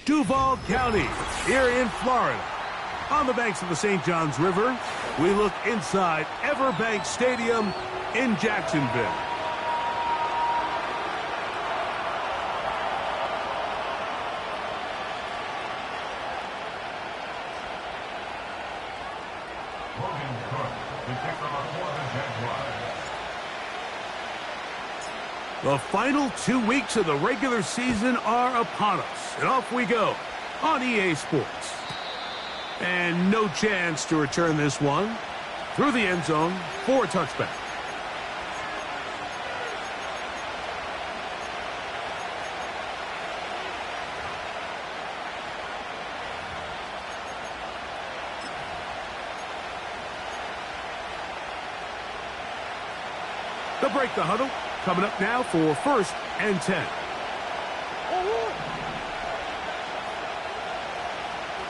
Duval County, here in Florida. On the banks of the St. Johns River, we look inside Everbank Stadium in Jacksonville. The final 2 weeks of the regular season are upon us, and off we go on EA Sports. And no chance to return this one through the end zone for a touchback. They'll break the huddle. Coming up now for 1st and 10.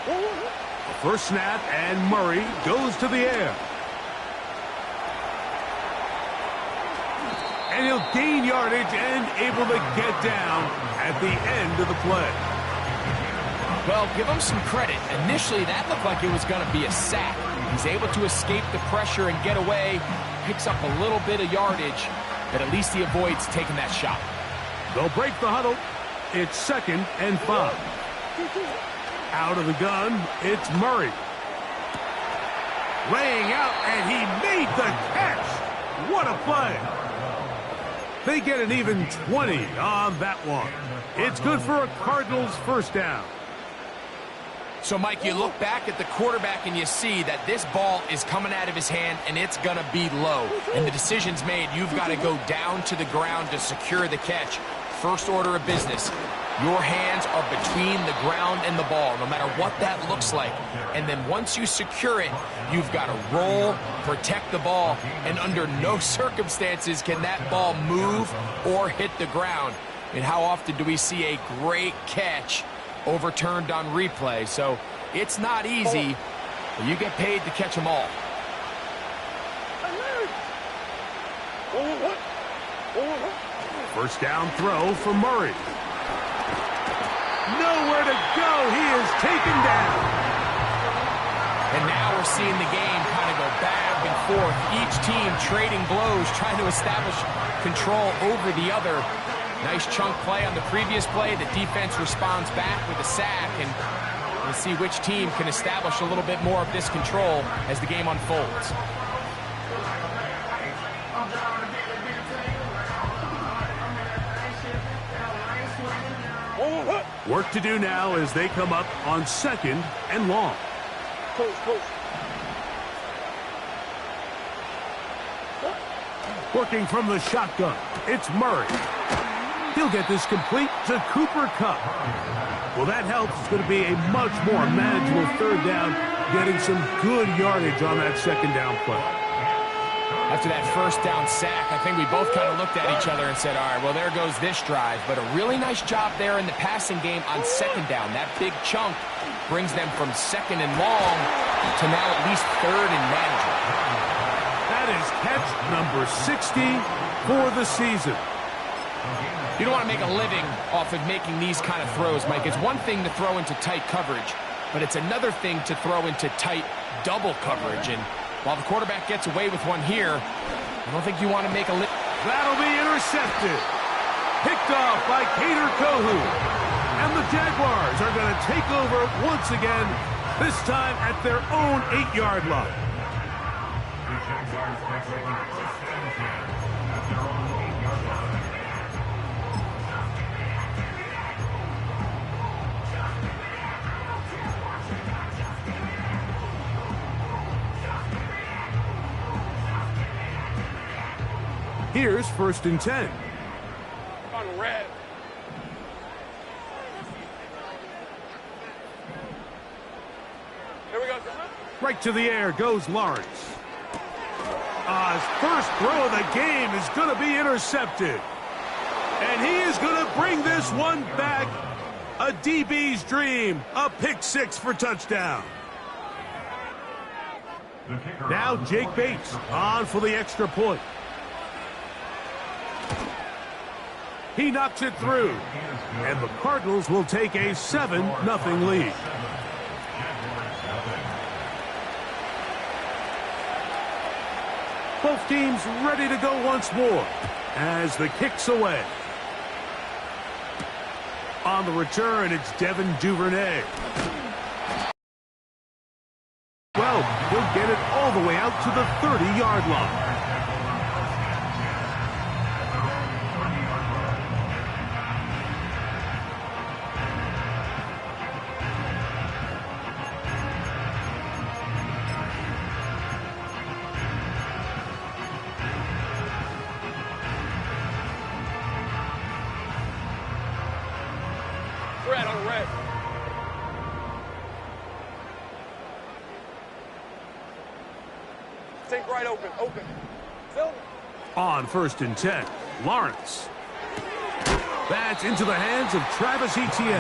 The first snap, and Murray goes to the air. And he'll gain yardage and able to get down at the end of the play. Well, give him some credit. Initially, that looked like it was going to be a sack. He's able to escape the pressure and get away, picks up a little bit of yardage, but at least he avoids taking that shot. They'll break the huddle. It's 2nd and 5. Out of the gun, it's Murray. Laying out, and he made the catch. What a play. They get an even 20 on that one. It's good for a Cardinals first down. So, Mike, you look back at the quarterback and you see that this ball is coming out of his hand and it's going to be low. And the decision's made. You've got to go down to the ground to secure the catch. First order of business. Your hands are between the ground and the ball, no matter what that looks like. And then once you secure it, you've got to roll, protect the ball, and under no circumstances can that ball move or hit the ground. And how often do we see a great catch overturned on replay? So it's not easy, but you get paid to catch them all. First down throw for Murray. Nowhere to go. He is taken down. And now we're seeing the game kind of go back and forth. Each team trading blows, trying to establish control over the other. Nice chunk play on the previous play. The defense responds back with a sack, and we'll see which team can establish a little bit more of this control as the game unfolds. Work to do now as they come up on 2nd and long. Working from the shotgun, it's Murray. He'll get this complete to Cooper Kupp. Well, that helps. It's going to be a much more manageable 3rd down, getting some good yardage on that 2nd down play. After that first down sack, I think we both kind of looked at each other and said, all right, well, there goes this drive. But a really nice job there in the passing game on 2nd down. That big chunk brings them from 2nd and long to now at least 3rd and manageable. That is catch number 60 for the season. You don't want to make a living off of making these kind of throws, Mike. It's one thing to throw into tight coverage, but it's another thing to throw into tight double coverage. And while the quarterback gets away with one here, I don't think you want to make a living. That'll be intercepted. Picked off by Cater Kohu. And the Jaguars are going to take over once again, this time at their own 8-yard line. Here's 1st and 10. On red. Here we go. Right to the air goes Lawrence. His first throw of the game is going to be intercepted. And he is going to bring this one back. A DB's dream. A pick 6 for touchdown. Now Jake Bates on for the extra point. He knocks it through. And the Cardinals will take a 7-0 lead. Both teams ready to go once more as the kick's away. On the return, it's Devin Duvernay. Well, he'll get it all the way out to the 30-yard line. Red on red. Think right open. Phil. On 1st and 10, Lawrence. That's into the hands of Travis Etienne.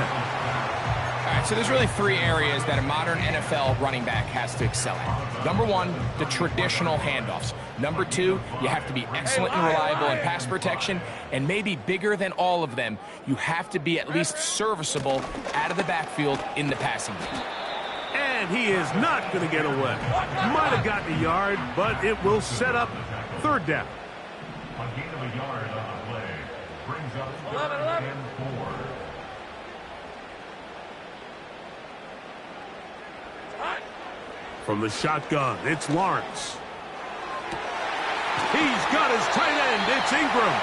All right, so there's really 3 areas that a modern NFL running back has to excel at. Number 1, the traditional handoffs. Number 2, you have to be excellent and reliable in pass protection. And maybe bigger than all of them, you have to be at least serviceable out of the backfield in the passing game. And he is not going to get away. Might have gotten a yard, but it will set up 3rd down. A gain of a yard on the play brings up 3rd and 4. From the shotgun, it's Lawrence. He's got his tight end. It's Ingram.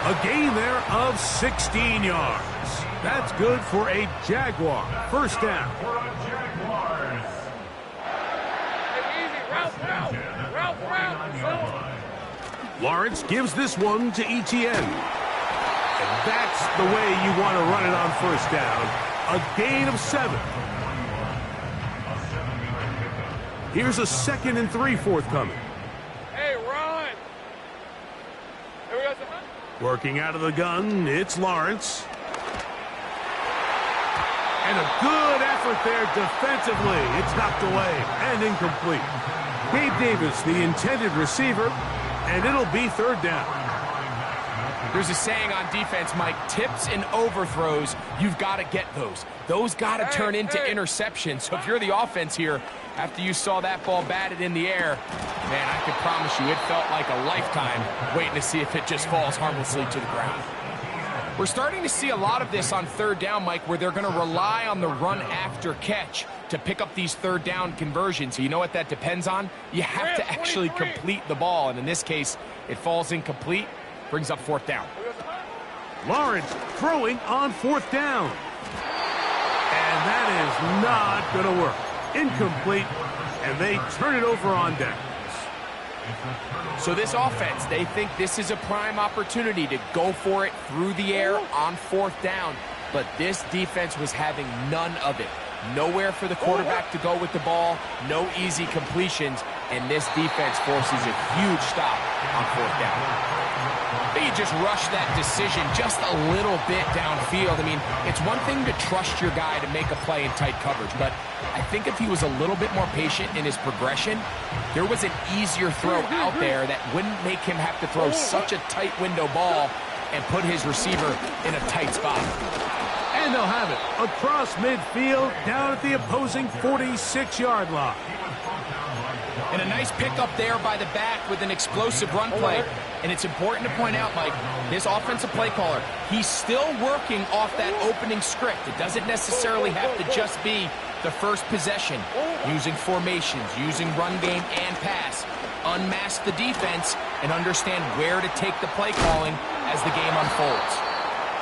A gain there of 16 yards. That's good for a Jaguar. 1st down. For a Jaguars. Easy. Route. Lawrence gives this one to Etienne. And that's the way you want to run it on 1st down. A gain of 7. Here's a 2nd and 3 forthcoming. Hey, run. Here we go. Working out of the gun, it's Lawrence. And a good effort there defensively. It's knocked away and incomplete. Gabe Davis, the intended receiver, and it'll be 3rd down. There's a saying on defense, Mike, tips and overthrows, you've got to get those. Those got to turn into interceptions. So if you're the offense here, after you saw that ball batted in the air, man, I can promise you it felt like a lifetime waiting to see if it just falls harmlessly to the ground. We're starting to see a lot of this on 3rd down, Mike, where they're going to rely on the run after catch to pick up these 3rd down conversions. So you know what that depends on? You have to actually complete the ball, and in this case, it falls incomplete, brings up 4th down. Lawrence throwing on 4th down. And that is not going to work. Incomplete, and they turn it over on downs. So this offense, they think this is a prime opportunity to go for it through the air on 4th down. But this defense was having none of it. Nowhere for the quarterback to go with the ball, no easy completions, and this defense forces a huge stop on 4th down. You just rush that decision just a little bit downfield. I mean, it's one thing to trust your guy to make a play in tight coverage, but I think if he was a little bit more patient in his progression, there was an easier throw out there that wouldn't make him have to throw such a tight window ball and put his receiver in a tight spot. And they'll have it across midfield down at the opposing 46-yard line. And a nice pickup there by the back with an explosive run play. And it's important to point out, Mike, this offensive play caller, he's still working off that opening script. It doesn't necessarily have to just be the first possession. Using formations, using run game and pass. Unmask the defense and understand where to take the play calling as the game unfolds.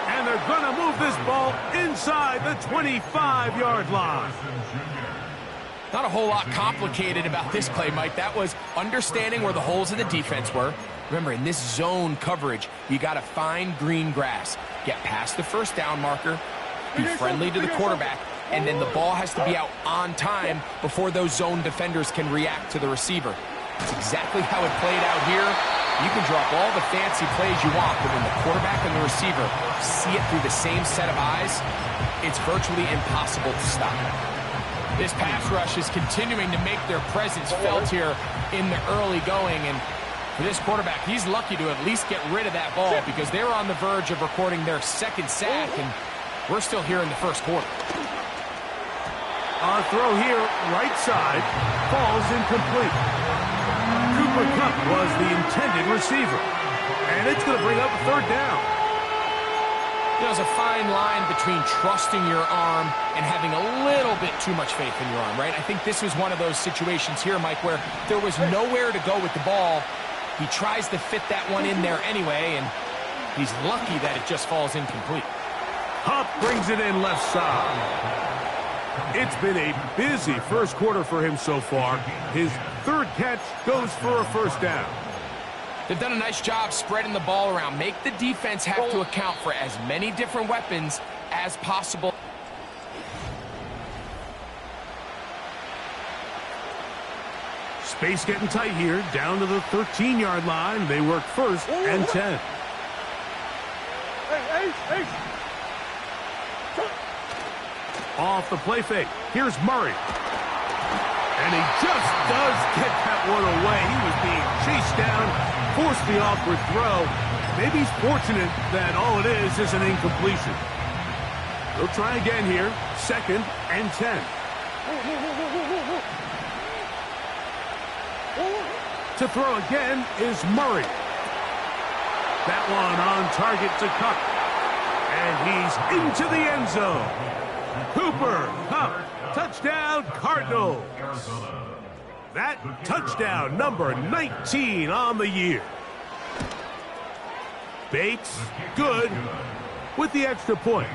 And they're going to move this ball inside the 25-yard line. Not a whole lot complicated about this play, Mike. That was understanding where the holes in the defense were. Remember, in this zone coverage, you got to find green grass. Get past the 1st down marker, be friendly to the quarterback, and then the ball has to be out on time before those zone defenders can react to the receiver. It's exactly how it played out here. You can drop all the fancy plays you want, but when the quarterback and the receiver see it through the same set of eyes, it's virtually impossible to stop. This pass rush is continuing to make their presence felt here in the early going, and For this quarterback, he's lucky to at least get rid of that ball because they're on the verge of recording their second sack, and we're still here in the first quarter. A throw here, right side, falls incomplete. Cooper Kupp was the intended receiver, and it's going to bring up a third down. There's a fine line between trusting your arm and having a little bit too much faith in your arm, right? I think this was one of those situations here, Mike, where there was nowhere to go with the ball. He tries to fit that one in there anyway, and he's lucky that it just falls incomplete. Kupp brings it in left side. It's been a busy first quarter for him so far. His third catch goes for a first down. They've done a nice job spreading the ball around. Make the defense have to account for as many different weapons as possible. Space getting tight here, down to the 13-yard line. They work first and 10. Hey. Off the play fake. Here's Murray. And he just does get that one away. He was being chased down, forced the awkward throw. Maybe he's fortunate that all it is an incompletion. They'll try again here. Second and 10. To throw again is Murray. That one on target to Kupp. And he's into the end zone. Cooper Kupp, touchdown Cardinals. That touchdown number 19 on the year. Bates, good, with the extra point.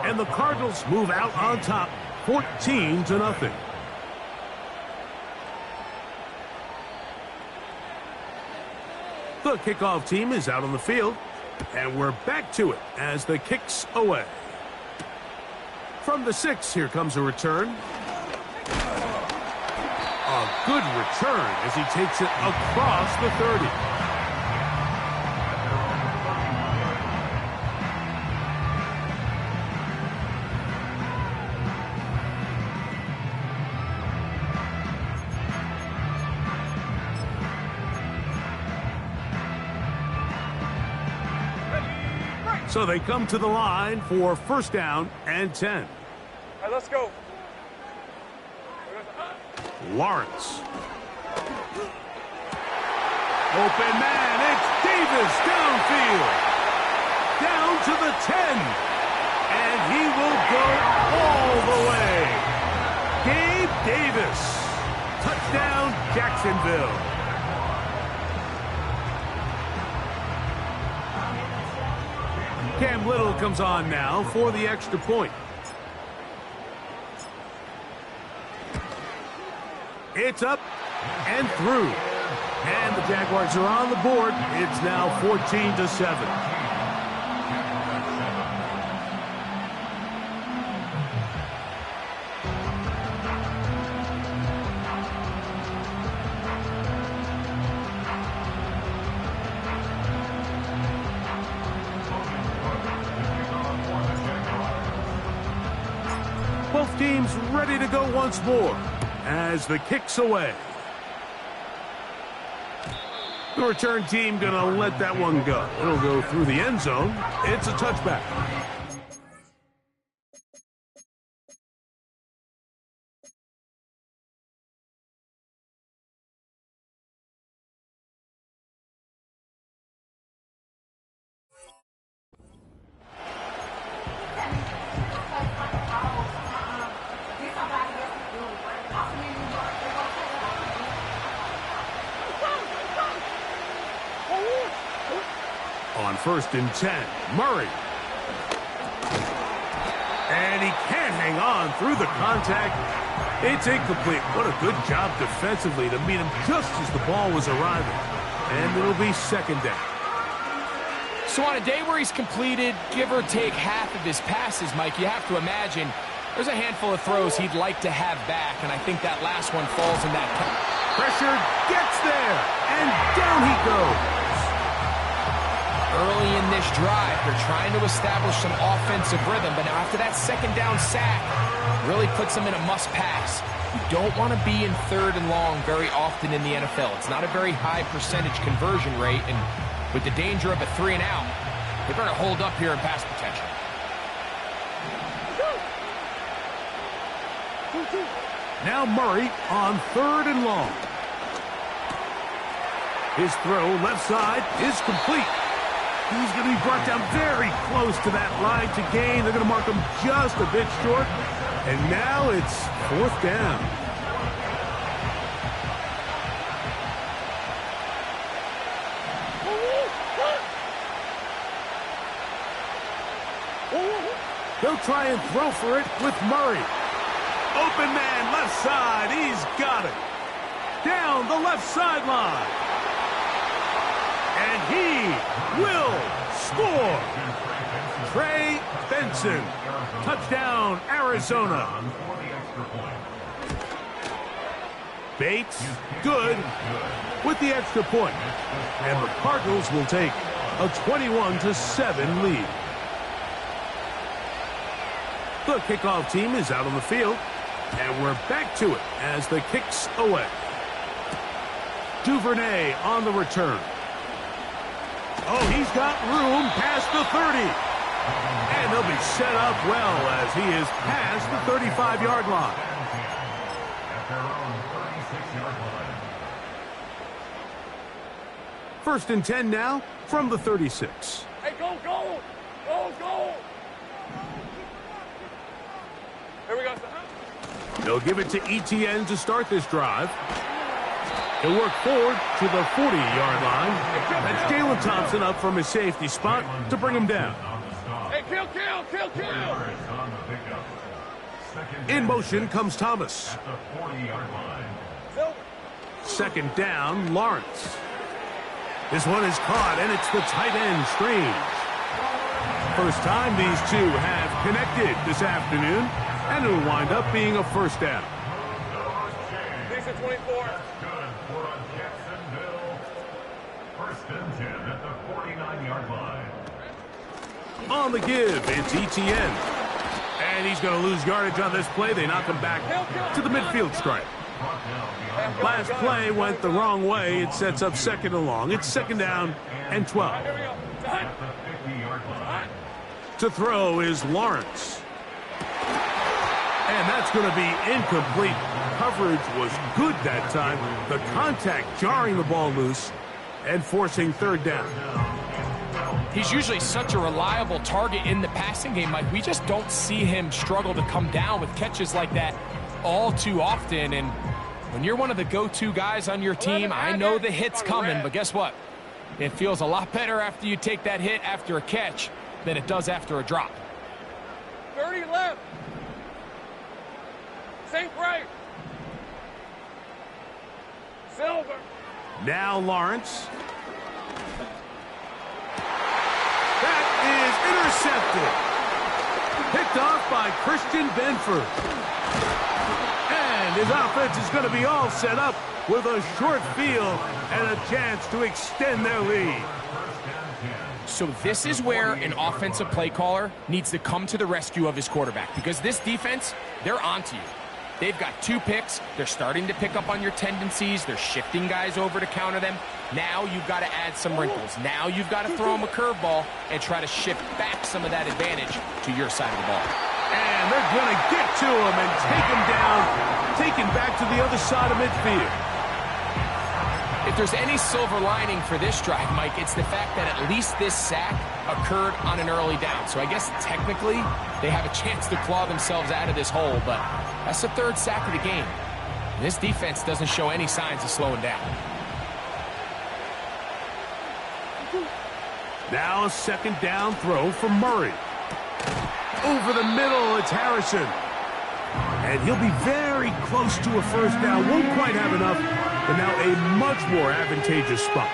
And the Cardinals move out on top, 14-0. The kickoff team is out on the field, and we're back to it as the kick's away. From the 6, here comes a return. A good return as he takes it across the 30. So they come to the line for first down and 10. All right, let's go. Lawrence. Open man, it's Davis downfield. Down to the 10. And he will go all the way. Gabe Davis. Touchdown, Jacksonville. Cam Little comes on now for the extra point. It's up and through. And the Jaguars are on the board. It's now 14-7. Both teams ready to go once more as the kick's away. The return team gonna let that one go. It'll go through the end zone. It's a touchback. On first and 10, Murray. And he can't hang on through the contact. It's incomplete. What a good job defensively to meet him just as the ball was arriving. And it'll be second down. So on a day where he's completed, give or take half of his passes, Mike, you have to imagine there's a handful of throws he'd like to have back, and I think that last one falls in that category. Pressure gets there, and down he goes. Early in this drive, they're trying to establish some offensive rhythm, but now after that second down sack, really puts them in a must-pass. You don't want to be in 3rd and long very often in the NFL. It's not a very high percentage conversion rate, and with the danger of a 3 and out, they better hold up here in pass protection. Now Murray on 3rd and long. His throw left side is complete. He's going to be brought down very close to that line to gain. They're going to mark him just a bit short. And now it's 4th down. They'll try and throw for it with Murray. Open man, left side. He's got it. Down the left sideline. And he will score. Trey Benson. Touchdown, Arizona. Bates, good with the extra point. And the Cardinals will take a 21-7 lead. The kickoff team is out on the field. And we're back to it as the kick's away. Duvernay on the return. Oh, he's got room past the 30. And he'll be set up well as he is past the 35-yard line. At their own 36-yard line. 1st and 10 now from the 36. Hey, go, go! Go, go! Here we go. They'll give it to Etienne to start this drive. He'll work forward to the 40-yard line. That's Jalen Thompson up from his safety spot to bring him down. Hey, kill, kill, kill, kill! In motion comes Thomas. At the 40-yard line. 2nd down, Lawrence. This one is caught, and it's the tight end, Strange. First time these two have connected this afternoon, and it'll wind up being a 1st down. These are 24. Good for Jacksonville. 1st and 10 at the 49-yard line. On the give, it's Etienne. And he's going to lose yardage on this play. They knock him back to the midfield stripe. Last play went the wrong way. It sets up 2nd and long. It's 2nd down and 12. Here we go. At the 50-yard line. To throw is Lawrence. And that's going to be incomplete. Coverage was good that time. The contact jarring the ball loose and forcing 3rd down. He's usually such a reliable target in the passing game, Mike. We just don't see him struggle to come down with catches like that all too often. And when you're one of the go-to guys on your team, I know the hit's coming, but guess what? It feels a lot better after you take that hit after a catch than it does after a drop. 30 left. Sink right. Silver. Now Lawrence. That is intercepted. Picked off by Christian Benford. And his offense is going to be all set up with a short field and a chance to extend their lead. So this is where an offensive play caller needs to come to the rescue of his quarterback, because this defense, they're onto you. They've got 2 picks. They're starting to pick up on your tendencies. They're shifting guys over to counter them. Now you've got to add some wrinkles. Now you've got to throw them a curveball and try to shift back some of that advantage to your side of the ball. And they're going to get to him and take him down, taken back to the other side of midfield. If there's any silver lining for this drive, Mike, it's the fact that at least this sack occurred on an early down. So I guess technically they have a chance to claw themselves out of this hole, but that's the 3rd sack of the game. This defense doesn't show any signs of slowing down. Now a 2nd down throw from Murray. Over the middle, it's Harrison. And he'll be very close to a 1st down. Won't quite have enough, but now a much more advantageous spot.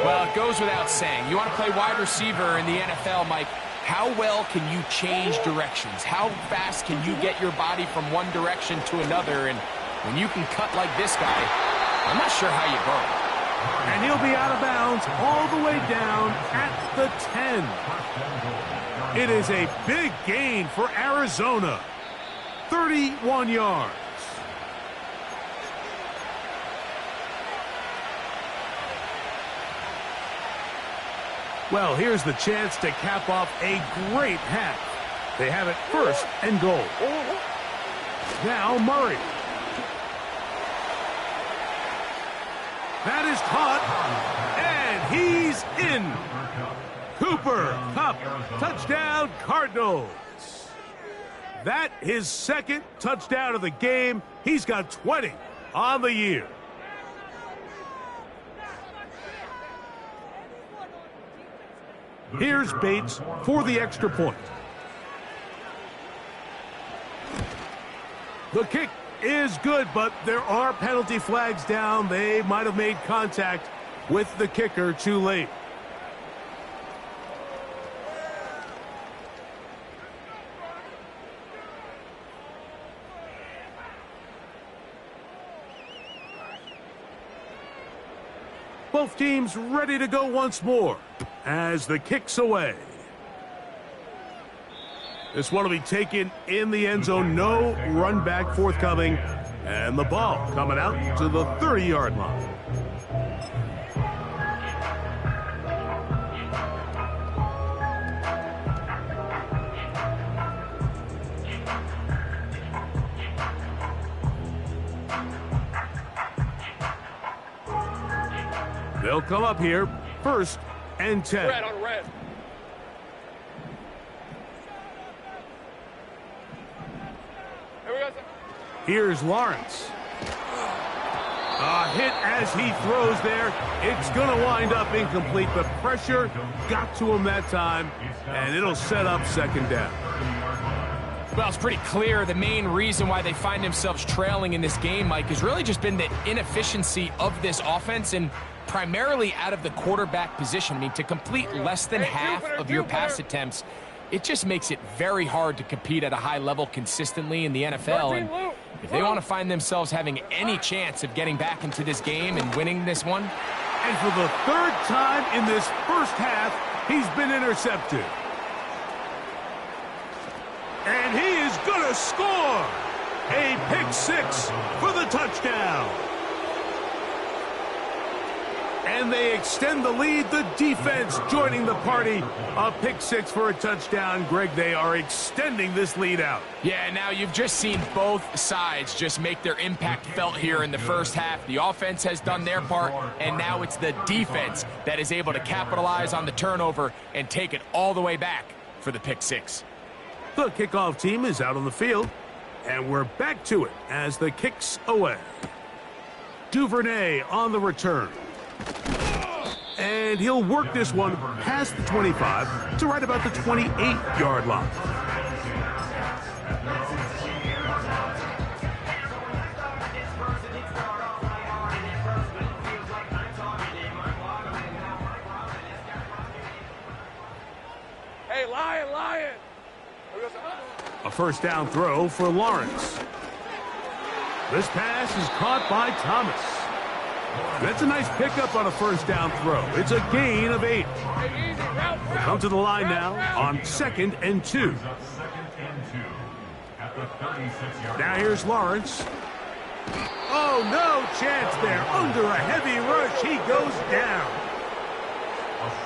Well, it goes without saying. You want to play wide receiver in the NFL, Mike, how well can you change directions? How fast can you get your body from one direction to another? And when you can cut like this guy, I'm not sure how you burn. And he'll be out of bounds all the way down at the 10. It is a big gain for Arizona. 31 yards. Well, here's the chance to cap off a great half. They have it first and goal. Now Murray. That is caught, and he's in. Cooper Kupp, touchdown Cardinals. That his second touchdown of the game. He's got 20 on the year. Here's Bates for the extra point. The kick is good, but there are penalty flags down. They might have made contact with the kicker too late. Both teams ready to go once more as the kick's away. This one will be taken in the end zone. No run back forthcoming. And the ball coming out to the 30-yard line. They'll come up here, 1st and 10. Red on red. Here we go. Here's Lawrence. A hit as he throws there. It's going to wind up incomplete. The pressure got to him that time, and it'll set up 2nd down. Well, it's pretty clear the main reason why they find themselves trailing in this game, Mike, has really just been the inefficiency of this offense and primarily out of the quarterback position. I mean, to complete less than half of your pass attempts, it just makes it very hard to compete at a high level consistently in the NFL. And if they want to find themselves having any chance of getting back into this game and winning this one. And for the 3rd time in this first half, he's been intercepted. And he is going to score a pick 6 for the touchdown. And they extend the lead. The defense joining the party. A pick 6 for a touchdown. Greg, they are extending this lead out. Yeah, now you've just seen both sides just make their impact felt here in the first half. The offense has done their part, and now it's the defense that is able to capitalize on the turnover and take it all the way back for the pick 6. The kickoff team is out on the field, and we're back to it as the kick's away. Duvernay on the return. And he'll work this one past the 25 to right about the 28-yard line. Hey, Lion. A 1st down throw for Lawrence. This pass is caught by Thomas. That's a nice pickup on a 1st down throw. It's a gain of 8. Come to the line now on 2nd and 2. Now here's Lawrence. Oh, no chance there. Under a heavy rush, he goes down.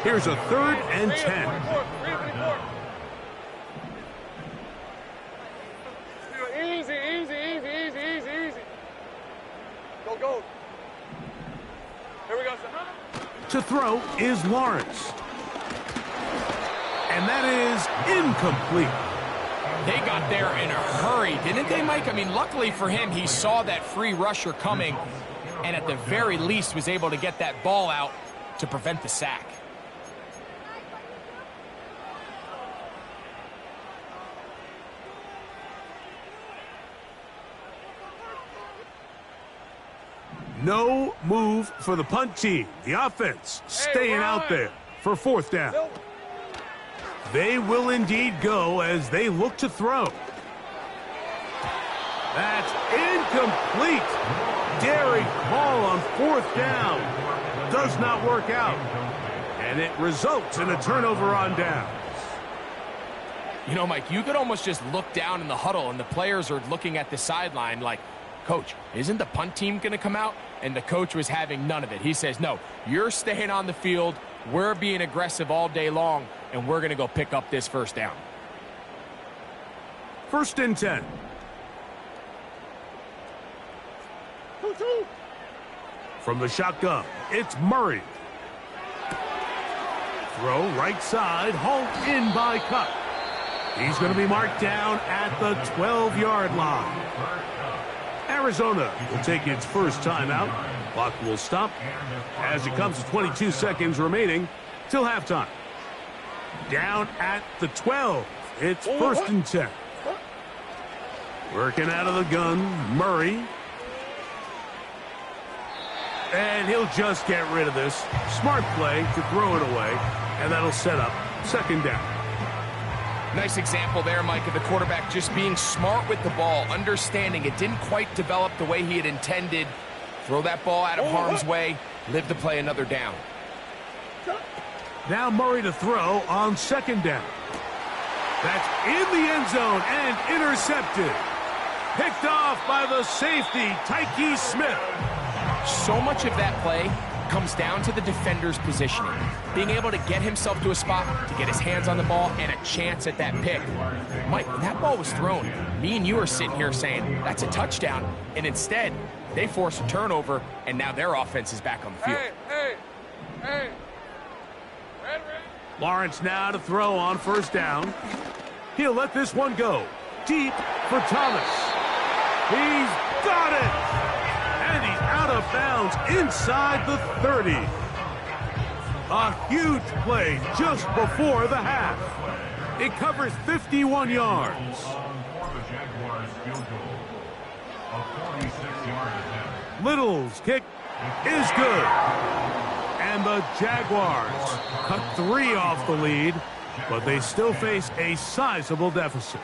Here's a 3rd and 10. Easy. Go. Here we go, son. To throw is Lawrence. And that is incomplete. They got there in a hurry, didn't they, Mike? I mean, luckily for him, he saw that free rusher coming and at the very least was able to get that ball out to prevent the sack. No move for the punt team. The offense staying out there for 4th down. They will indeed go as they look to throw. That's incomplete. Daring call on 4th down. Does not work out. And it results in a turnover on downs. You know, Mike, you could almost just look down in the huddle, and the players are looking at the sideline like, Coach, isn't the punt team going to come out? And the coach was having none of it. He says, no, you're staying on the field. We're being aggressive all day long, and we're going to go pick up this first down. 1st and 10. 2-2. From the shotgun, it's Murray. Throw right side, hauled in by Cup. He's going to be marked down at the 12-yard line. Arizona will take its first timeout. Clock will stop as it comes to 22 seconds remaining till halftime. Down at the 12. It's 1st and 10. Working out of the gun, Murray. And he'll just get rid of this. Smart play to throw it away, and that'll set up 2nd down. Nice example there, Mike, of the quarterback just being smart with the ball, understanding it didn't quite develop the way he had intended. Throw that ball out of harm's way, live to play another down. Now Murray to throw on 2nd down. That's in the end zone and intercepted. Picked off by the safety, Tyke Smith. So much of that play comes down to the defender's positioning. Being able to get himself to a spot, to get his hands on the ball, and a chance at that pick. Mike, when that ball was thrown, me and you are sitting here saying, that's a touchdown. And instead, they force a turnover, and now their offense is back on the field. Hey. Red. Lawrence now to throw on 1st down. He'll let this one go. Deep for Thomas. He's got it! And he's out of bounds inside the 30. A huge play just before the half. It covers 51 yards. Little's kick is good. And the Jaguars cut 3 off the lead, but they still face a sizable deficit.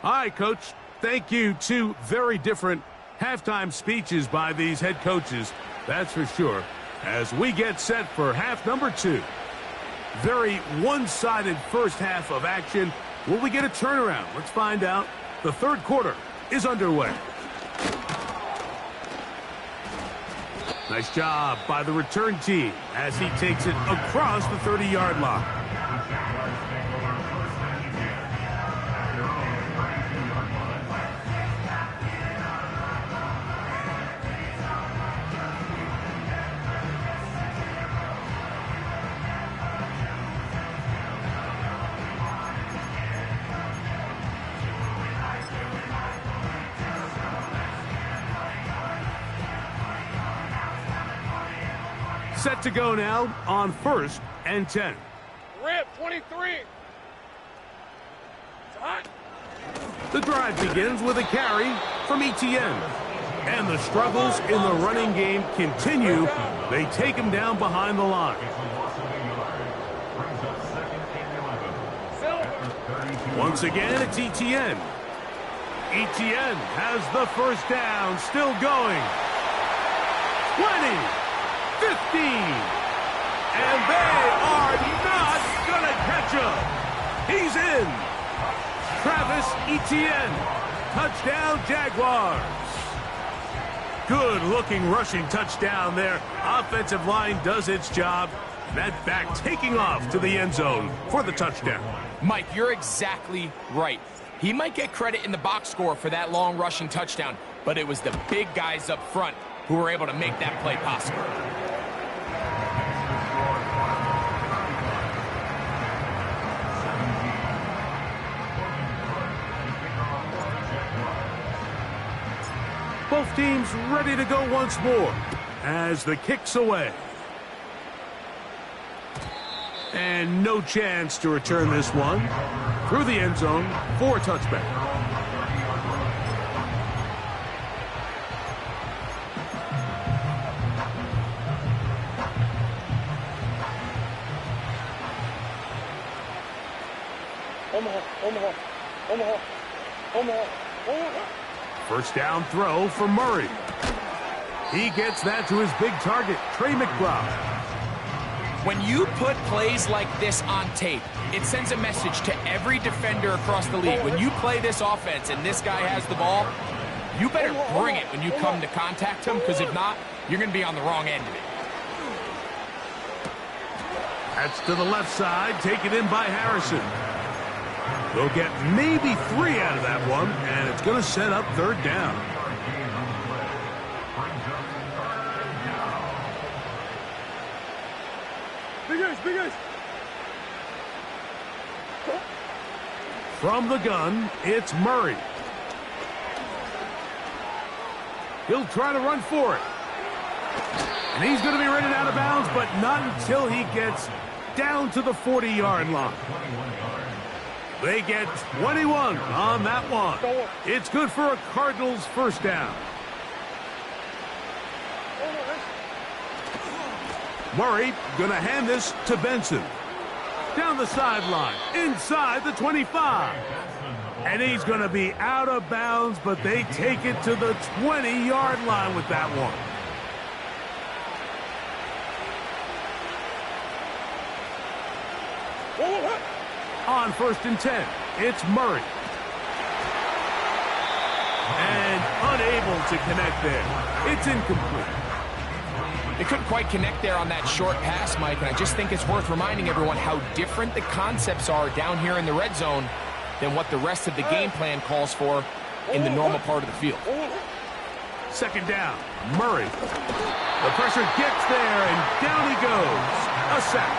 All right, Coach. Thank you. 2 very different halftime speeches by these head coaches, that's for sure, as we get set for half number 2. Very one-sided first half of action. Will we get a turnaround? Let's find out. The 3rd quarter is underway. Nice job by the return team as he takes it across the 30-yard line. Set to go now on 1st and 10. Rip, 23. It's hot. The drive begins with a carry from Etienne. And the struggles in the running game continue. They take him down behind the line. Once again, it's Etienne. Etienne has the first down, still going. 20. 15, and they are not gonna catch him. He's in. Travis Etienne, touchdown Jaguars. Good looking rushing touchdown there. Offensive line does its job. That back taking off to the end zone for the touchdown. Mike, you're exactly right. He might get credit in the box score for that long rushing touchdown, but it was the big guys up front who were able to make that play possible. Both teams ready to go once more as the kick's away. And no chance to return this one through the end zone for a touchback. First down throw for Murray. He gets that to his big target, Trey McBride. When you put plays like this on tape, it sends a message to every defender across the league. When you play this offense and this guy has the ball, you better bring it when you come to contact him, because if not, you're going to be on the wrong end of it. That's to the left side, taken in by Harrison. They'll get maybe 3 out of that one, and it's going to set up third down. Big guys. From the gun, it's Murray. He'll try to run for it. And he's going to be running out of bounds, but not until he gets down to the 40-yard line. They get 21 on that one. It's good for a Cardinals first down. Murray going to hand this to Benson. Down the sideline, inside the 25. And he's going to be out of bounds, but they take it to the 20-yard line with that one. On 1st and 10, it's Murray. And unable to connect there. It's incomplete. They couldn't quite connect there on that short pass, Mike, and I just think it's worth reminding everyone how different the concepts are down here in the red zone than what the rest of the game plan calls for in the normal part of the field. Second down, Murray. The pressure gets there, and down he goes. A sack.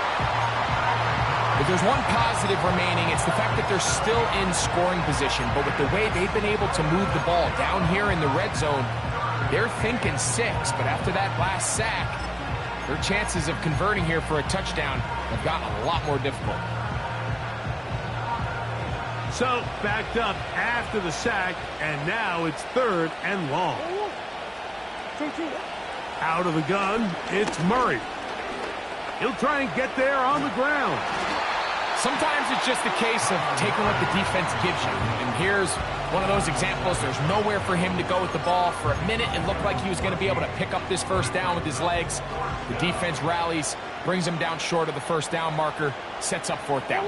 If there's one positive remaining, it's the fact that they're still in scoring position, but with the way they've been able to move the ball down here in the red zone, they're thinking 6, but after that last sack, their chances of converting here for a touchdown have gotten a lot more difficult. So, backed up after the sack, and now it's 3rd and long. Out of the gun, it's Murray. He'll try and get there on the ground. Sometimes it's just a case of taking what the defense gives you. And here's one of those examples. There's nowhere for him to go with the ball. For a minute, it looked like he was going to be able to pick up this first down with his legs. The defense rallies, brings him down short of the first down marker, sets up 4th down.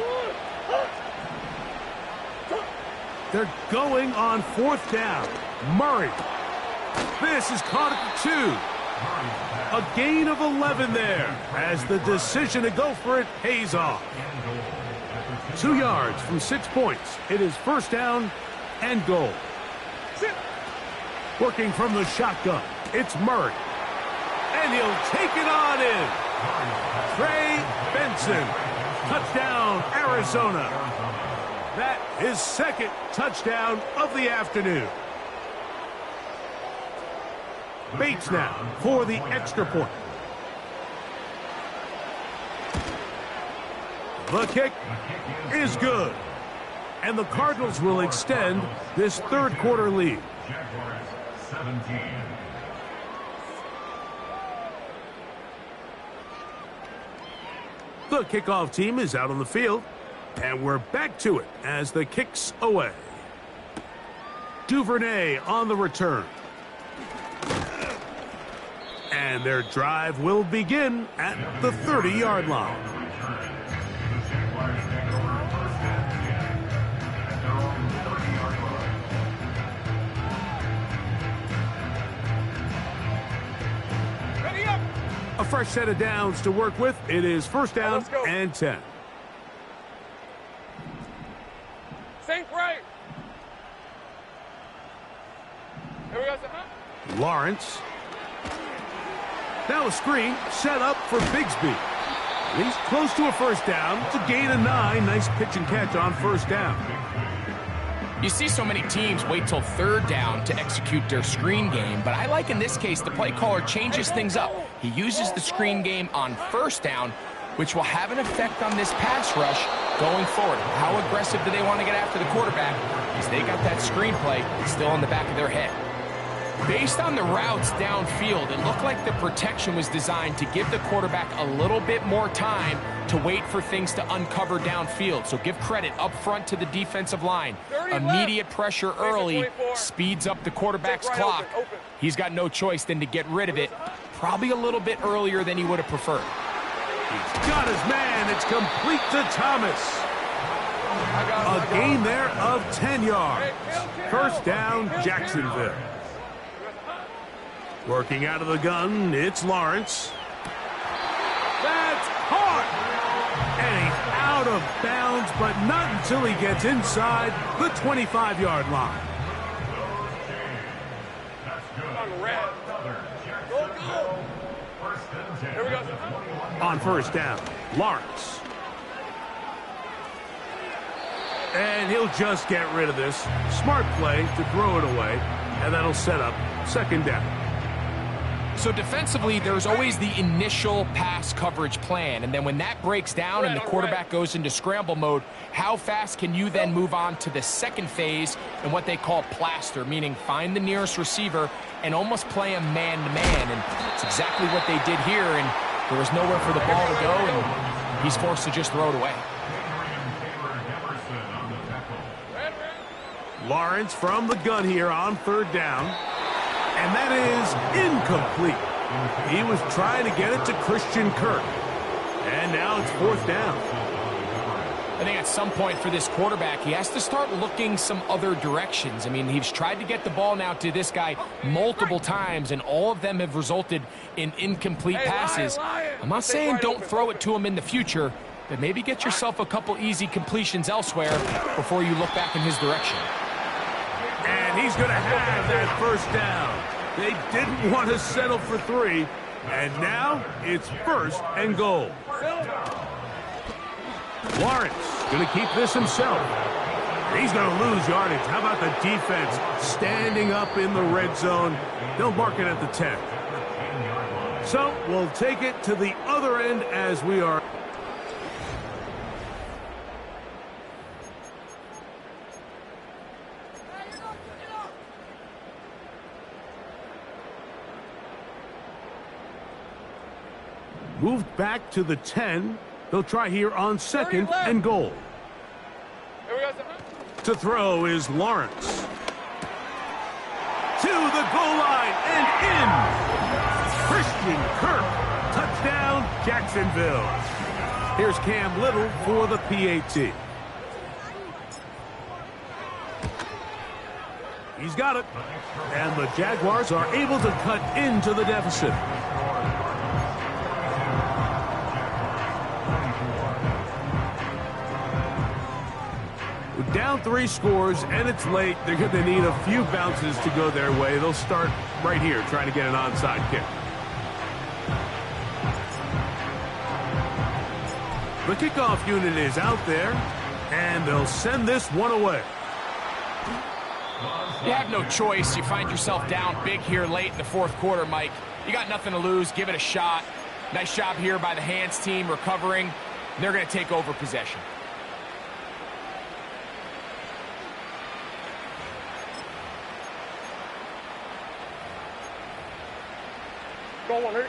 They're going on 4th down. Murray. This is caught at the 2. A gain of 11 there as the decision to go for it pays off. 2 yards from 6 points. It is first down and goal. Working from the shotgun, it's Murray. And he'll take it on in. Trey Benson. Touchdown, Arizona. That is 2nd touchdown of the afternoon. Bates now for the extra point. The kick is good. And the Cardinals will extend this 3rd quarter lead. Jaguars 17. The kickoff team is out on the field. And we're back to it as the kick's away. Duvernay on the return. And their drive will begin at the 30-yard line. Ready up. A fresh set of downs to work with. It is first down and 10. Sink right. Here we go, sir. Lawrence. Now a screen set up for Bigsby. He's close to a first down. It's a gain of 9. Nice pitch and catch on first down. You see so many teams wait till 3rd down to execute their screen game, but I like in this case the play caller changes things up. He uses the screen game on first down, which will have an effect on this pass rush going forward. How aggressive do they want to get after the quarterback? Because they got that screen play still in the back of their head. Based on the routes downfield, it looked like the protection was designed to give the quarterback a little bit more time to wait for things to uncover downfield. So give credit up front to the defensive line. Immediate pressure early speeds up the quarterback's clock. He's got no choice than to get rid of it, probably a little bit earlier than he would have preferred. He's got his man. It's complete to Thomas. A gain there of 10 yards. First down, Jacksonville. Working out of the gun, it's Lawrence. That's hard. And he's out of bounds, but not until he gets inside the 25-yard line. On first down, Lawrence. And he'll just get rid of this. Smart play to throw it away, and that'll set up second down. So defensively, there's always the initial pass coverage plan, and then when that breaks down and the quarterback goes into scramble mode, how fast can you then move on to the second phase and what they call plaster, meaning find the nearest receiver and almost play him man-to-man, and it's exactly what they did here, and there was nowhere for the ball to go, and he's forced to just throw it away. Lawrence from the gun here on third down. And that is incomplete. He was trying to get it to Christian Kirk. And now it's fourth down. I think at some point for this quarterback, he has to start looking some other directions. I mean, he's tried to get the ball now to this guy multiple times, and all of them have resulted in incomplete passes. I'm not saying don't throw it to him in the future, but maybe get yourself a couple easy completions elsewhere before you look back in his direction. And he's going to have that first down. They didn't want to settle for three, and now it's first and goal. Lawrence going to keep this himself. He's going to lose yardage. How about the defense standing up in the red zone? They'll mark it at the 10. So we'll take it to the other end as we are. Moved back to the 10. They'll try here on second and goal. To throw is Lawrence. To the goal line and in. Christian Kirk. Touchdown, Jacksonville. Here's Cam Little for the PAT. He's got it. And the Jaguars are able to cut into the deficit. Down 3 scores, and it's late. They're going to need a few bounces to go their way. They'll start right here trying to get an onside kick. The kickoff unit is out there, and they'll send this one away. You have no choice. You find yourself down big here late in the fourth quarter, Mike. You got nothing to lose. Give it a shot. Nice job here by the hands team recovering. They're going to take over possession. Go on, hurry.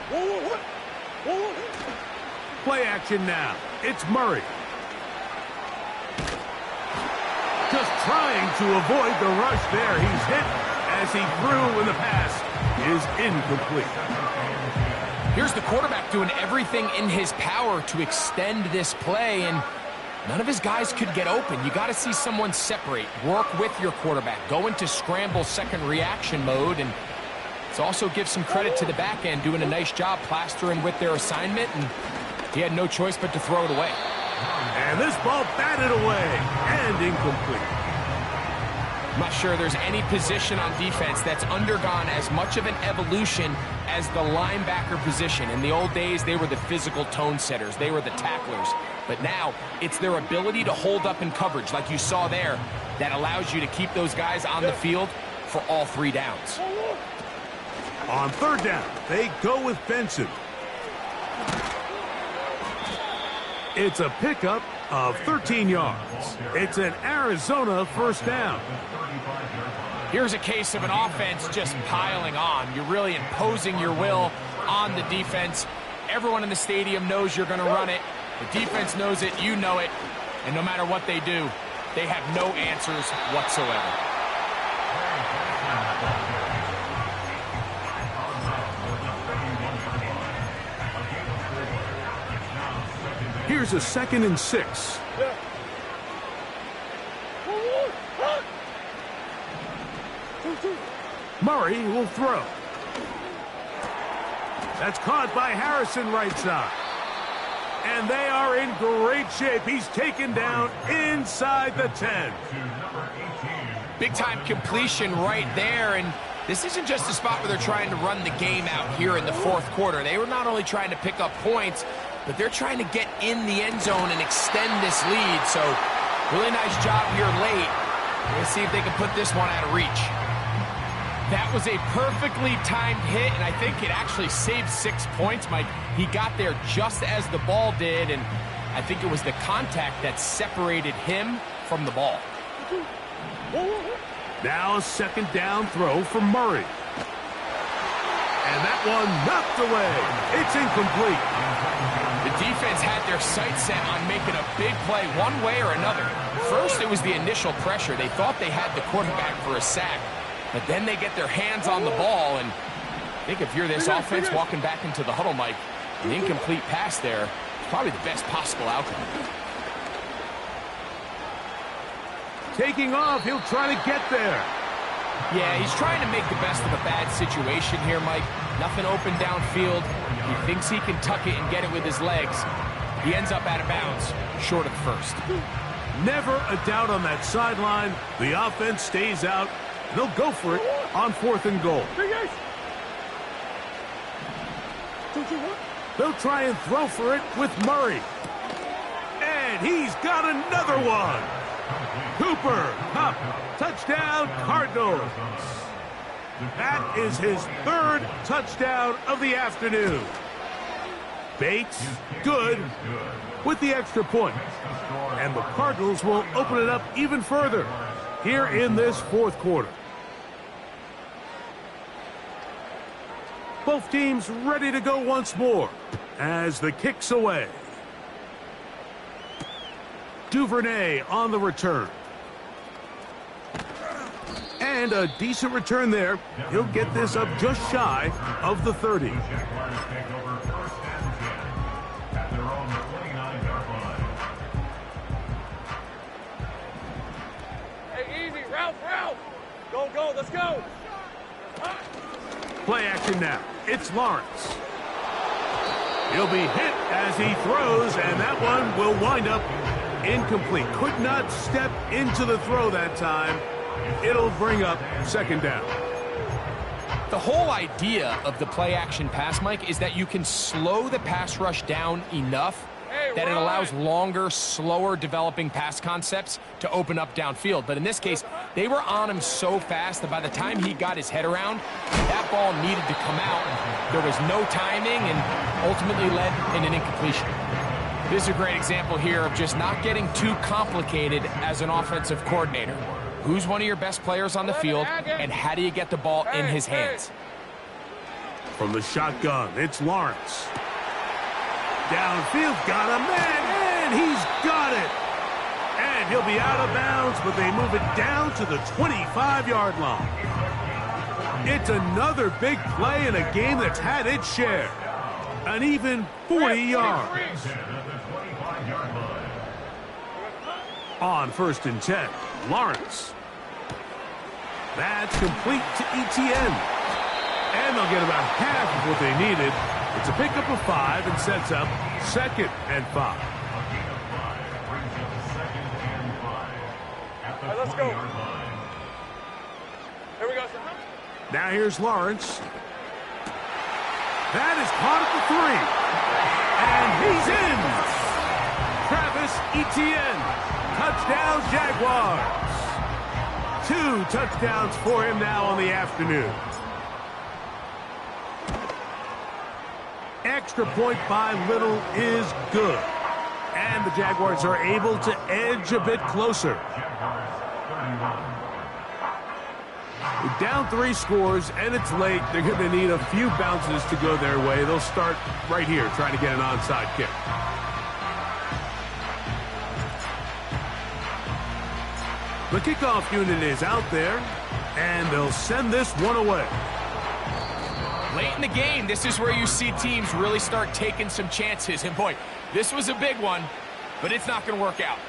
Whoa. Play action now. It's Murray. Just trying to avoid the rush there. He's hit as he threw, and the pass is incomplete. Here's the quarterback doing everything in his power to extend this play, and none of his guys could get open. You got to see someone separate, work with your quarterback, go into scramble second reaction mode, and it's also give some credit to the back end doing a nice job plastering with their assignment, and he had no choice but to throw it away. And this ball batted away and incomplete. I'm not sure there's any position on defense that's undergone as much of an evolution as the linebacker position. In the old days, they were the physical tone setters. They were the tacklers. But now, it's their ability to hold up in coverage, like you saw there, that allows you to keep those guys on the field for all 3 downs. On third down, they go with Benson. It's a pickup of 13 yards. It's an Arizona first down. Here's a case of an offense just piling on. You're really imposing your will on the defense. Everyone in the stadium knows you're going to run it. The defense knows it, you know it. And no matter what they do, they have no answers whatsoever. Here's a 2nd and 6. Murray will throw. That's caught by Harrison right side. And they are in great shape. He's taken down inside the 10. Big-time completion right there, and this isn't just a spot where they're trying to run the game out here in the fourth quarter. They were not only trying to pick up points, but they're trying to get in the end zone and extend this lead. So, really nice job here late. Let's see if they can put this one out of reach. That was a perfectly timed hit, and I think it actually saved 6 points, Mike. He got there just as the ball did, and I think it was the contact that separated him from the ball. Now a 2nd down throw for Murray. And that one knocked away. It's incomplete. The defense had their sights set on making a big play one way or another. First, it was the initial pressure. They thought they had the quarterback for a sack. But then they get their hands on the ball, and I think if you're this offense walking back into the huddle, Mike, an incomplete pass there is probably the best possible outcome. Taking off, he'll try to get there. Yeah, he's trying to make the best of a bad situation here, Mike. Nothing open downfield. He thinks he can tuck it and get it with his legs. He ends up out of bounds, short of the first. Never a doubt on that sideline. The offense stays out. They'll go for it on 4th and goal. They'll try and throw for it with Murray. And he's got another one. Cooper, Cup, touchdown, Cardinals. That is his 3rd touchdown of the afternoon. Bates, good, with the extra point. And the Cardinals will open it up even further here in this 4th quarter. Both teams ready to go once more as the kick's away. Duvernay on the return. And a decent return there. He'll get this up just shy of the 30. Hey, easy, Ralph. Go, let's go. Play action now. It's Lawrence. He'll be hit as he throws, and that one will wind up incomplete. Could not step into the throw that time. It'll bring up 2nd down. The whole idea of the play action pass, Mike, is that you can slow the pass rush down enough that it allows longer, slower developing pass concepts to open up downfield. But in this case, they were on him so fast that by the time he got his head around, that ball needed to come out. There was no timing and ultimately led in an incompletion. This is a great example here of just not getting too complicated as an offensive coordinator. Who's one of your best players on the field, and how do you get the ball in his hands? From the shotgun, it's Lawrence. Downfield, got a man, and he's got it. And he'll be out of bounds, but they move it down to the 25-yard line. It's another big play in a game that's had its share. An even 40 yards. On 1st and 10, Lawrence. That's complete to Etienne. And they'll get about half of what they needed. It's a pickup of 5 and sets up 2nd and 5. All right, let's go. Here we go, sir. Now here's Lawrence. That is caught at the 3. And he's in. Travis Etienne. Touchdown, Jaguars. 2 touchdowns for him now on the afternoon. Extra point by Little is good. And the Jaguars are able to edge a bit closer. Down 3 scores, and it's late. They're going to need a few bounces to go their way. They'll start right here, trying to get an onside kick. The kickoff unit is out there, and they'll send this one away. Late in the game, this is where you see teams really start taking some chances. And boy, this was a big one, but it's not going to work out.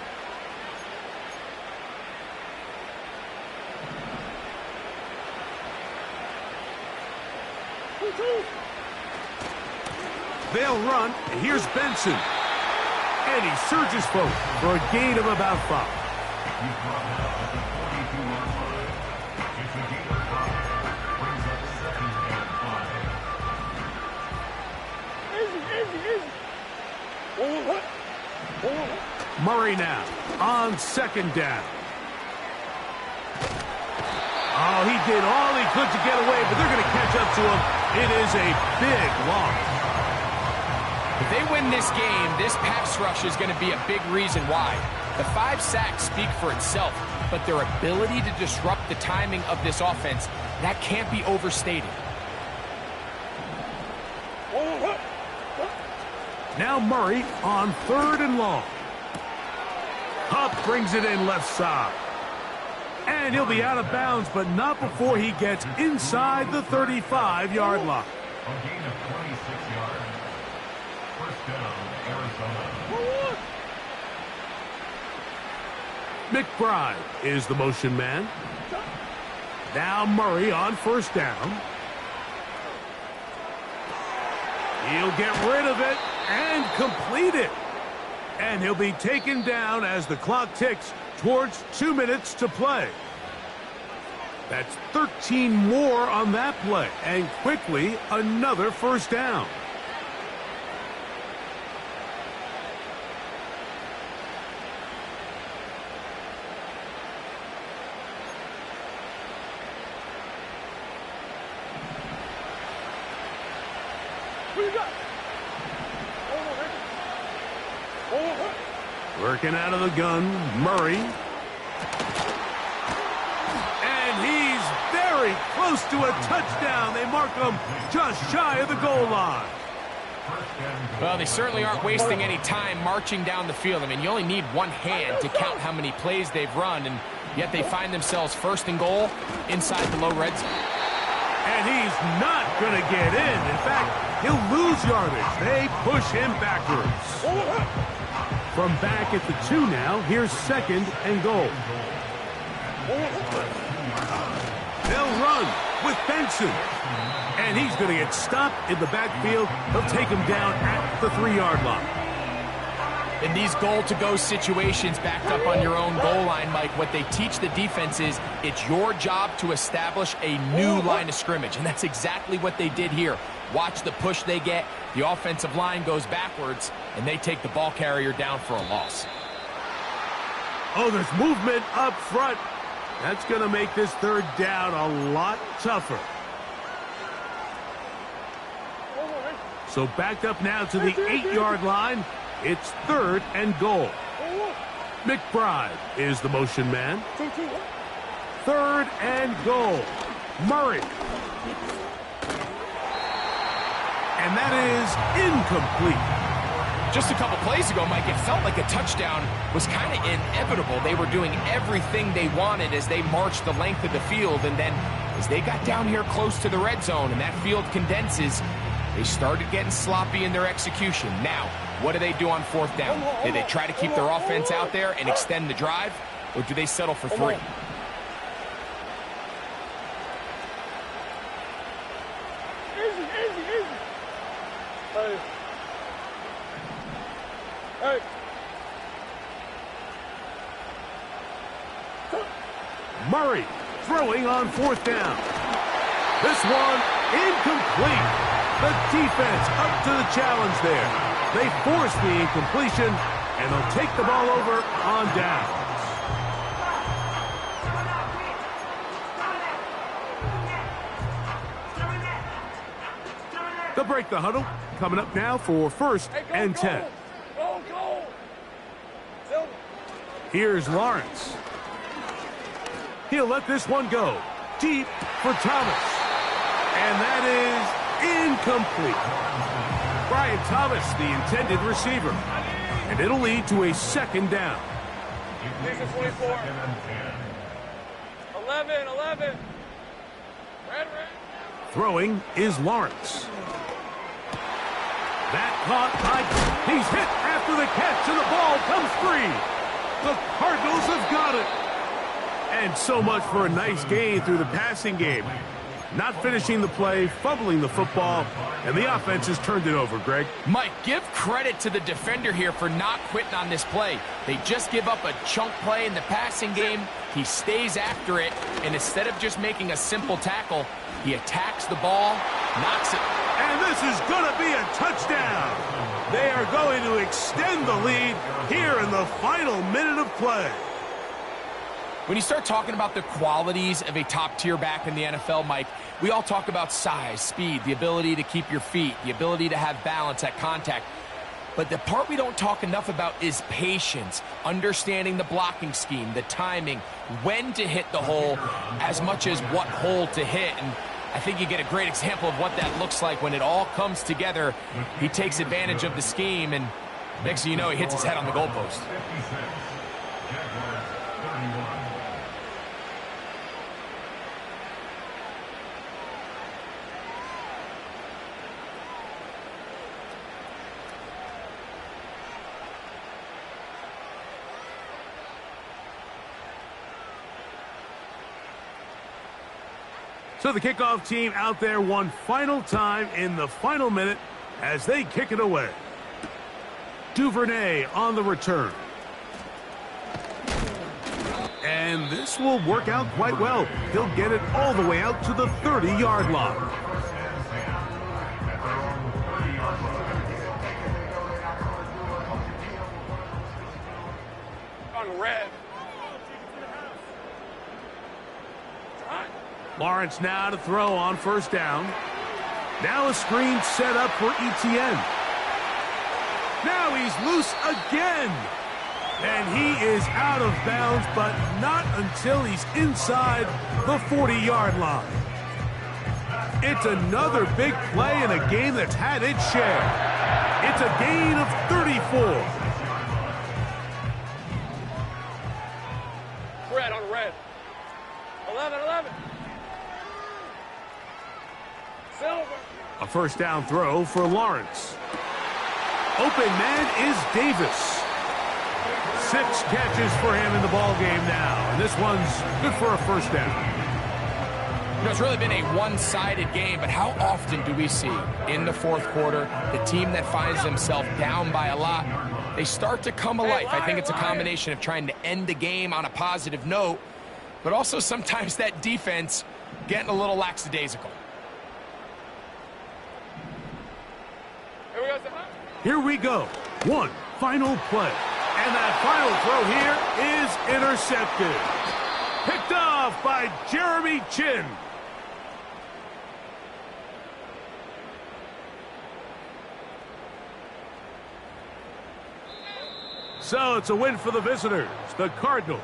They'll run, and here's Benson. And he surges forward for a gain of about 5. Murray now on 2nd down. Oh, he did all he could to get away, but they're going to catch up to him. It is a big loss. If they win this game, this pass rush is going to be a big reason why. The 5 sacks speak for itself, but their ability to disrupt the timing of this offense, that can't be overstated. Now Murray on 3rd and long. Hupp brings it in left side. And he'll be out of bounds, but not before he gets inside the 35-yard line. A gain of 26 yards. First down, Arizona. McBride is the motion man. Now Murray on 1st down. He'll get rid of it and complete it. And he'll be taken down as the clock ticks towards 2 minutes to play. That's 13 more on that play. And quickly, another 1st down. Working out of the gun, Murray. And he's very close to a touchdown. They mark him just shy of the goal line. Well, they certainly aren't wasting any time marching down the field. I mean, you only need one hand to count how many plays they've run, and yet they find themselves 1st and goal inside the low red zone. And he's not going to get in. In fact, he'll lose yardage. They push him backwards. From back at the 2 now, here's 2nd and goal. They'll run with Benson. And he's going to get stopped in the backfield. They'll take him down at the 3-yard line. In these goal-to-go situations backed up on your own goal line, Mike, what they teach the defense is it's your job to establish a new line of scrimmage. And that's exactly what they did here. Watch the push they get. The offensive line goes backwards, and they take the ball carrier down for a loss. Oh, there's movement up front. That's going to make this 3rd down a lot tougher. So backed up now to the 8-yard line. It's 3rd and goal. McBride is the motion man. 3rd and goal. Murray. And that is incomplete. Just a couple plays ago, Mike, it felt like a touchdown was kind of inevitable. They were doing everything they wanted as they marched the length of the field. And then as they got down here close to the red zone and that field condenses, they started getting sloppy in their execution. Now, what do they do on 4th down? Do they try to keep their offense out there and extend the drive, or do they settle for 3? Murray throwing on 4th down. This one incomplete. The defense up to the challenge there. They force the incompletion, and they'll take the ball over on downs. They'll break the huddle. Coming up now for 1st and 10. Here's Lawrence. He'll let this one go. Deep for Thomas. And that is incomplete. Brian Thomas, the intended receiver. And it'll lead to a second down. 24. 11. Red. Throwing is Lawrence. That caught by... He's hit after the catch, and the ball comes free. The Cardinals have got it. And so much for a nice gain through the passing game. Not finishing the play, fumbling the football, and the offense has turned it over, Greg. Mike, give credit to the defender here for not quitting on this play. They just give up a chunk play in the passing game. He stays after it, and instead of just making a simple tackle, he attacks the ball, knocks it. And this is going to be a touchdown. They are going to extend the lead here in the final minute of play. When you start talking about the qualities of a top-tier back in the NFL, Mike, we all talk about size, speed, the ability to keep your feet, the ability to have balance at contact. But the part we don't talk enough about is patience, understanding the blocking scheme, the timing, when to hit the hole, as much as what hole to hit. And I think you get a great example of what that looks like when it all comes together. He takes advantage of the scheme, and next thing you know, he hits his head on the goalpost. So the kickoff team out there one final time in the final minute as they kick it away. Duvernay on the return. And this will work out quite well. He'll get it all the way out to the 30-yard line. On red. Lawrence now to throw on first down. Now a screen set up for Etienne. Now he's loose again. And he is out of bounds, but not until he's inside the 40-yard line. It's another big play in a game that's had its share. It's a gain of 34. Red on red. 11. Silver. A first down throw for Lawrence. Open man is Davis. 6 catches for him in the ball game now, and this one's good for a first down. You know, it's really been a one-sided game, but how often do we see in the fourth quarter the team that finds themselves down by a lot, they start to come alive? I think it's a combination of trying to end the game on a positive note, but also sometimes that defense getting a little lackadaisical. Here we go. One final play. And that final throw here is intercepted. Picked off by Jeremy Chin. So it's a win for the visitors, the Cardinals.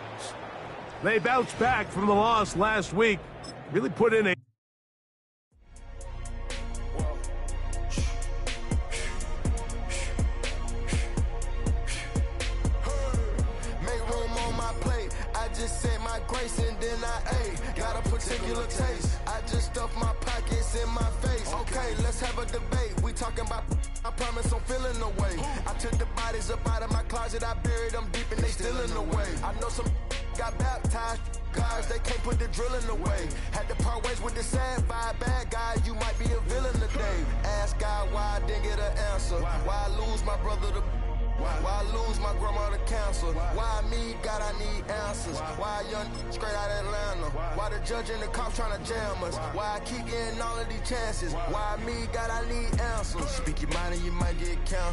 They bounced back from the loss last week. Really put in a... particular taste. I just stuff my pockets in my face. Okay, let's have a debate. We talking about, I promise I'm feeling the way. I took the bodies up out of my closet. I buried them deep and they still in the way. I know some got baptized. Guys, they can't put the drilling away. Had to part ways with the sad vibe. Bad guy, you might be a villain today. Ask God why I didn't get an answer. Why I lose my brother to... Why I lose my grandma to cancer? Why me? God, I need answers. Why a young straight out of Atlanta? Why the judge and the cops trying to jam us? Why I keep getting all of these chances? Why me? God, I need answers. Speak your mind and you might get counted.